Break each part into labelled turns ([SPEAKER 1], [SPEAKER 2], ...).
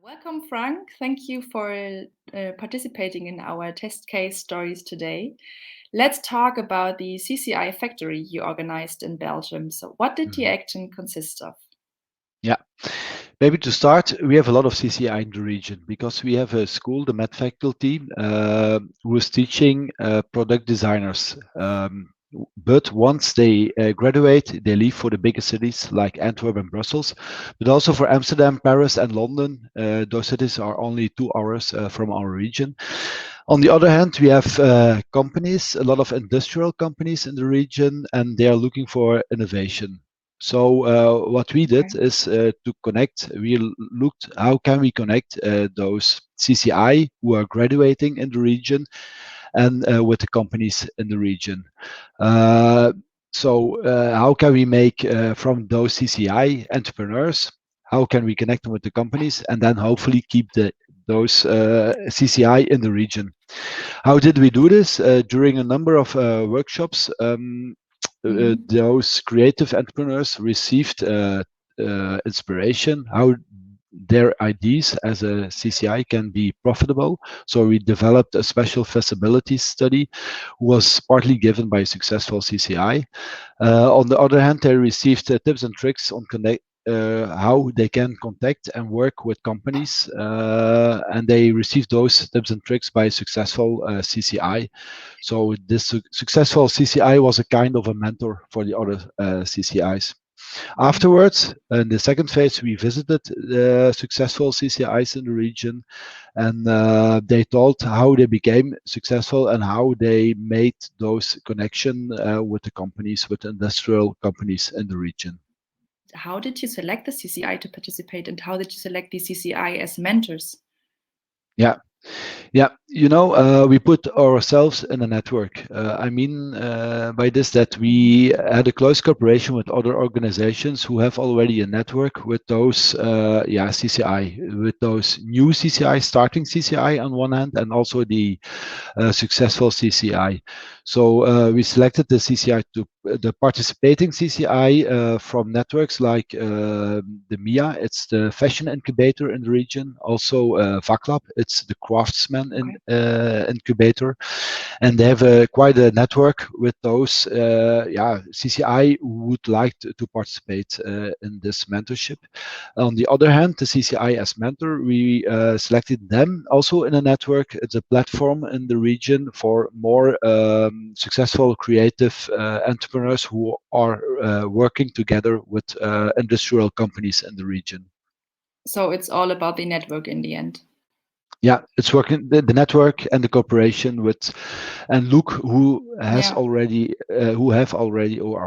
[SPEAKER 1] Welcome, Frank. Thank you for participating in our test case stories today. Let's talk about the CCI factory you organized in Belgium. So, what did the action consist of?
[SPEAKER 2] Yeah, maybe to start, we have a lot of CCI in the region because we have a school, the Med faculty, who is teaching product designers. But once they graduate, they leave for the bigger cities like Antwerp and Brussels, but also for Amsterdam, Paris, and London. Those cities are only 2 hours from our region. On the other hand, we have companies, a lot of industrial companies in the region, and they are looking for innovation. So what we did is to connect. We looked how can we connect those CCI who are graduating in the region and with the companies in the region. How can we make from those CCI entrepreneurs? How can we connect them with the companies and then hopefully keep those CCI in the region? How did we do this? During a number of workshops, those creative entrepreneurs received inspiration how their ideas as a CCI can be profitable. So we developed a special feasibility study, was partly given by a successful CCI. On the other hand, they received tips and tricks on how they can contact and work with companies, and they received those tips and tricks by a successful CCI. So this successful CCI was a kind of a mentor for the other CCIs. Afterwards, in the second phase, we visited the successful CCIs in the region, and they told how they became successful and how they made those connection with the companies, with industrial companies in the region.
[SPEAKER 1] How did you select the CCI to participate, and how did you select the CCI as mentors?
[SPEAKER 2] Yeah. Yeah, we put ourselves in a network. I mean by this that we had a close cooperation with other organizations who have already a network with those, CCI, with those new CCI, starting CCI on one hand, and also the successful CCI. So we selected the CCI to the participating CCI from networks like the MIA, it's the fashion incubator in the region, also VACLAB, it's the craftsman incubator, and they have quite a network with those CCI who would like to participate in this mentorship. On the other hand, the CCI as mentor, we selected them also in a network. It's a platform in the region for more successful creative entrepreneurs who are working together with industrial companies in the region.
[SPEAKER 1] So it's all about the network in the end.
[SPEAKER 2] Yeah, it's working the network and the cooperation with, and look who has already or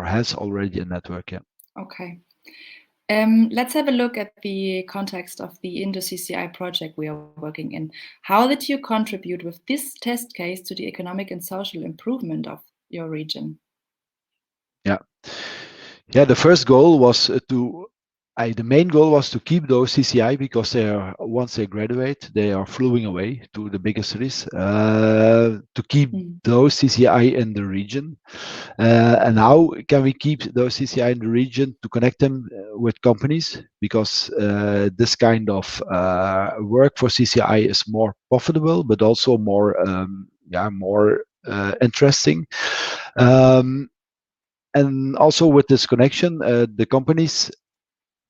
[SPEAKER 2] has already a network. Yeah.
[SPEAKER 1] Okay. Let's have a look at the context of the InduCCI project we are working in. How did you contribute with this test case to the economic and social improvement of your region?
[SPEAKER 2] Yeah. The first goal was the main goal was to keep those CCI because once they graduate, they are flying away to the bigger cities. To keep those CCI in the region, and how can we keep those CCI in the region to connect them with companies? Because this kind of work for CCI is more profitable, but also more interesting. And also with this connection, the companies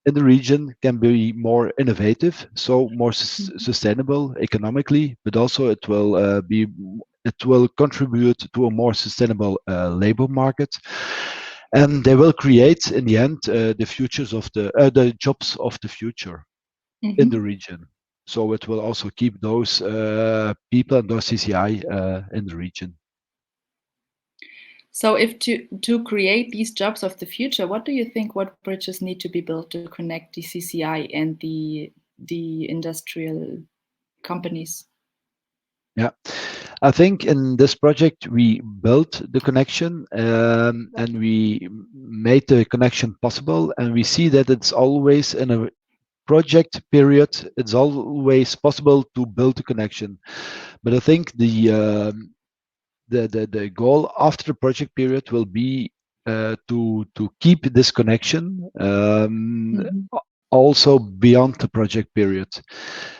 [SPEAKER 2] in the region can be more innovative, so more sustainable economically, but also it will contribute to a more sustainable labor market, and they will create in the end the futures of the jobs of the future in the region. So it will also keep those people and those CCI in the region.
[SPEAKER 1] So if to create these jobs of the future, what do you think, what bridges need to be built to connect the CCI and the industrial companies?
[SPEAKER 2] Yeah, I think in this project we built the connection and we made the connection possible, and we see that it's always in a project period, it's always possible to build a connection. But I think the goal after the project period will be to keep this connection
[SPEAKER 1] Mhm.
[SPEAKER 2] also beyond the project period.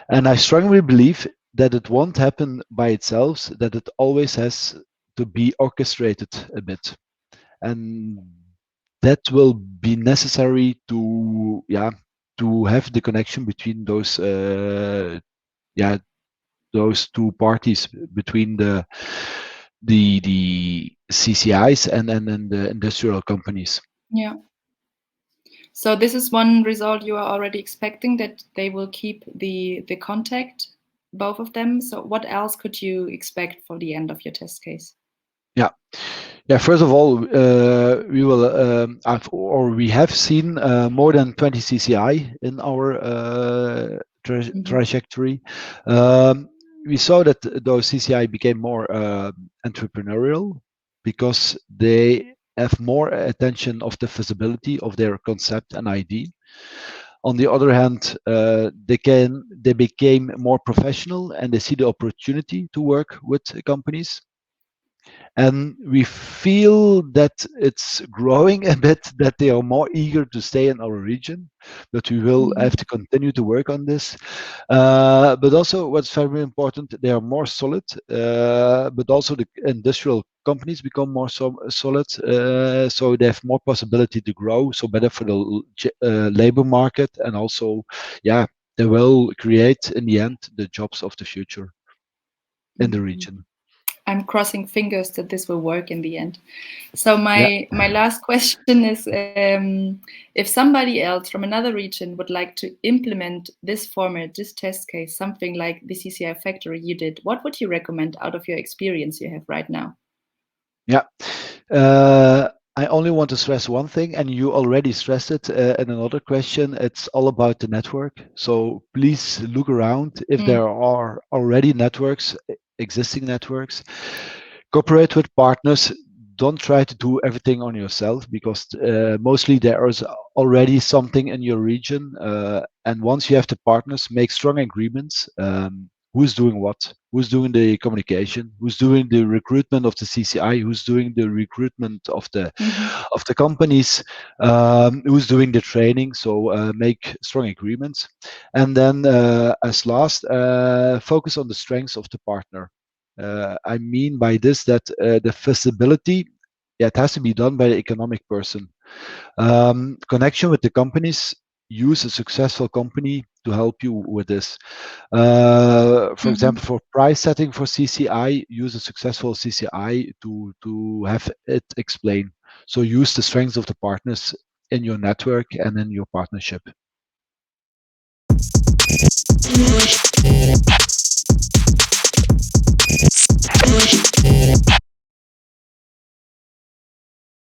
[SPEAKER 2] And I strongly believe that it won't happen by itself, that it always has to be orchestrated a bit. And that will be necessary to have the connection between yeah those two parties, between the CCIs and the industrial companies.
[SPEAKER 1] Yeah. So this is one result you are already expecting, that they will keep the contact, both of them. So what else could you expect for the end of your test case?
[SPEAKER 2] Yeah. Yeah, first of all, we have seen more than 20 CCI in our
[SPEAKER 1] Mhm.
[SPEAKER 2] trajectory. Um, we saw that those CCI became more entrepreneurial because they have more attention of the feasibility of their concept and idea. On the other hand, they became more professional, and they see the opportunity to work with companies. And we feel that it's growing a bit, that they are more eager to stay in our region, but we will have
[SPEAKER 1] Mhm.
[SPEAKER 2] to continue to work on this. But also, what's very important, they are more solid, but also the industrial companies become more solid, so they have more possibility to grow, so better for the labor market, and also, yeah, they will create in the end the jobs of the future in the
[SPEAKER 1] Mhm.
[SPEAKER 2] region.
[SPEAKER 1] I'm crossing fingers that this will work in the end. So
[SPEAKER 2] Yeah.
[SPEAKER 1] my last question is, if somebody else from another region would like to implement this format, this test case, something like the CCI factory you did, what would you recommend out of your experience you have right now?
[SPEAKER 2] Yeah. I only want to stress one thing, and you already stressed it in another question. It's all about the network. So please look around if
[SPEAKER 1] Mm.
[SPEAKER 2] there are already networks, existing networks. Cooperate with partners. Don't try to do everything on yourself, because mostly there is already something in your region. And once you have the partners, make strong agreements. Who's doing what? Who's doing the communication? Who's doing the recruitment of the CCI? Who's doing the recruitment
[SPEAKER 1] Mhm.
[SPEAKER 2] of the companies? Who's doing the training? So make strong agreements, and then as last, focus on the strengths of the partner. I mean by this that the feasibility, yeah, it has to be done by the economic person. Connection with the companies. Use a successful company to help you with this. For
[SPEAKER 1] Mhm.
[SPEAKER 2] example, for price setting for CCI, use a successful CCI to have it explained. So use the strengths of the partners in your network and in your partnership.